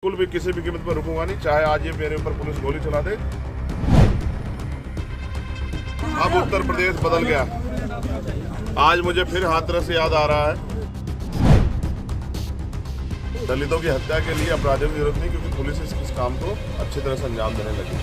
बिल्कुल भी किसी भी कीमत पर रुकूंगा नहीं, चाहे आज ये मेरे ऊपर पुलिस गोली चला दे। अब उत्तर प्रदेश बदल गया। आज मुझे फिर हाथरस याद आ रहा है। दलितों की हत्या के लिए अपराधियों की जरूरत नहीं, क्योंकि पुलिस इस काम को अच्छी तरह से अंजाम देने लगी।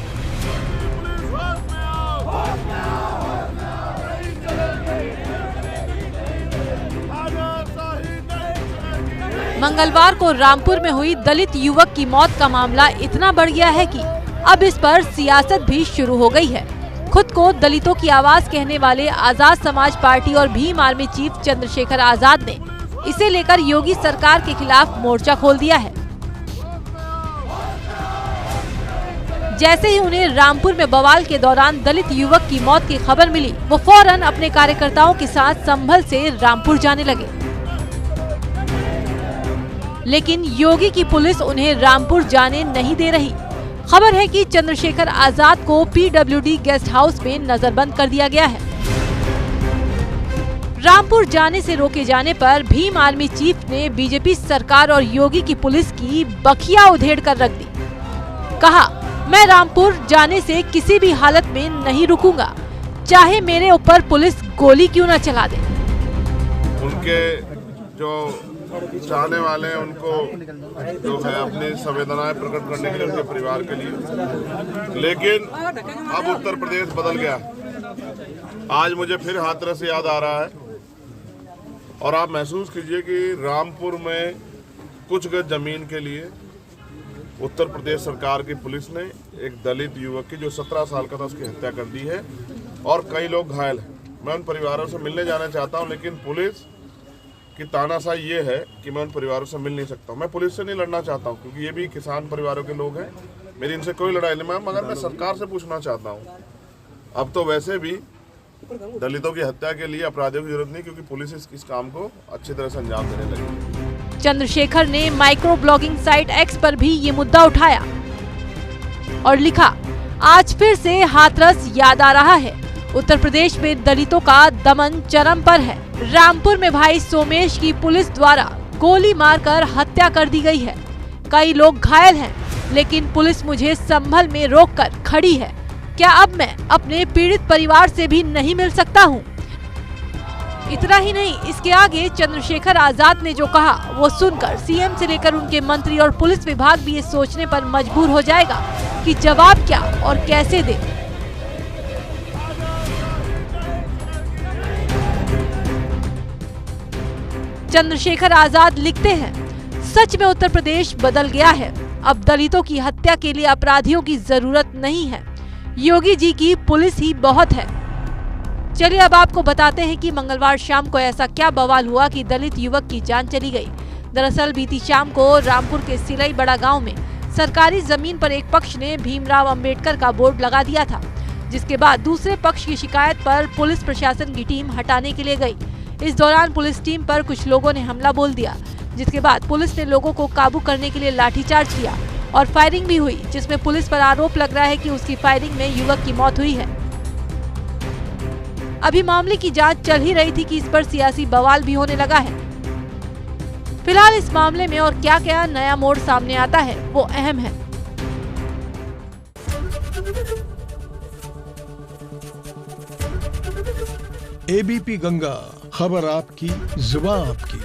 मंगलवार को रामपुर में हुई दलित युवक की मौत का मामला इतना बढ़ गया है कि अब इस पर सियासत भी शुरू हो गई है। खुद को दलितों की आवाज कहने वाले आजाद समाज पार्टी और भीम आर्मी चीफ चंद्रशेखर आजाद ने इसे लेकर योगी सरकार के खिलाफ मोर्चा खोल दिया है। जैसे ही उन्हें रामपुर में बवाल के दौरान दलित युवक की मौत की खबर मिली, वो फौरन अपने कार्यकर्ताओं के साथ संभल से रामपुर जाने लगे। लेकिन योगी की पुलिस उन्हें रामपुर जाने नहीं दे रही। खबर है कि चंद्रशेखर आजाद को पीडब्ल्यूडी गेस्ट हाउस में नजरबंद कर दिया गया है। रामपुर जाने से रोके जाने पर भीम आर्मी चीफ ने बीजेपी सरकार और योगी की पुलिस की बखिया उधेड़ कर रख दी। कहा, मैं रामपुर जाने से किसी भी हालत में नहीं रुकूंगा, चाहे मेरे ऊपर पुलिस गोली क्यों न चला दे। उनके जो चाहने वाले हैं, उनको जो है अपनी संवेदनाएं प्रकट करने के लिए, उनके परिवार के लिए। लेकिन अब उत्तर प्रदेश बदल गया। आज मुझे फिर हाथरस याद आ रहा है। और आप महसूस कीजिए कि रामपुर में कुछ गज जमीन के लिए उत्तर प्रदेश सरकार की पुलिस ने एक दलित युवक की, जो 17 साल का था, उसकी हत्या कर दी है और कई लोग घायल हैं। मैं उन परिवारों से मिलने जाना चाहता हूं, लेकिन पुलिस कि तानाशाही ये है कि मैं उन परिवारों से मिल नहीं सकता हूँ। मैं पुलिस से नहीं लड़ना चाहता हूँ, क्योंकि ये भी किसान परिवारों के लोग हैं। मेरी इनसे कोई लड़ाई नहीं, मगर मैं सरकार से पूछना चाहता हूँ। अब तो वैसे भी दलितों की हत्या के लिए अपराधियों की जरूरत नहीं, क्योंकि पुलिस इस काम को अच्छी तरह से अंजाम देने लगी। चंद्रशेखर ने माइक्रो ब्लॉगिंग साइट एक्स पर भी ये मुद्दा उठाया और लिखा, आज फिर से हाथरस याद आ रहा है। उत्तर प्रदेश में दलितों का दमन चरम पर है। रामपुर में भाई सोमेश की पुलिस द्वारा गोली मारकर हत्या कर दी गई है। कई लोग घायल हैं, लेकिन पुलिस मुझे संभल में रोककर खड़ी है। क्या अब मैं अपने पीड़ित परिवार से भी नहीं मिल सकता हूं? इतना ही नहीं, इसके आगे चंद्रशेखर आजाद ने जो कहा, वो सुनकर सीएम से लेकर उनके मंत्री और पुलिस विभाग भी ये सोचने पर मजबूर हो जाएगा कि जवाब क्या और कैसे दे। चंद्रशेखर आजाद लिखते हैं, सच में उत्तर प्रदेश बदल गया है। अब दलितों की हत्या के लिए अपराधियों की जरूरत नहीं है, योगी जी की पुलिस ही बहुत है। चलिए अब आपको बताते हैं कि मंगलवार शाम को ऐसा क्या बवाल हुआ कि दलित युवक की जान चली गई। दरअसल बीती शाम को रामपुर के सिलई बड़ा गांव में सरकारी जमीन पर एक पक्ष ने भीमराव अंबेडकर का बोर्ड लगा दिया था, जिसके बाद दूसरे पक्ष की शिकायत पर पुलिस प्रशासन की टीम हटाने के लिए गई। इस दौरान पुलिस टीम पर कुछ लोगों ने हमला बोल दिया, जिसके बाद पुलिस ने लोगों को काबू करने के लिए लाठीचार्ज किया और फायरिंग भी हुई, जिसमें पुलिस पर आरोप लग रहा है कि उसकी फायरिंग में युवक की मौत हुई है। अभी मामले की जांच चल ही रही थी कि इस पर सियासी बवाल भी होने लगा है। फिलहाल इस मामले में और क्या क्या नया मोड़ सामने आता है, वो अहम है। एबीपी गंगा, खबर आपकी, जुबान आपकी।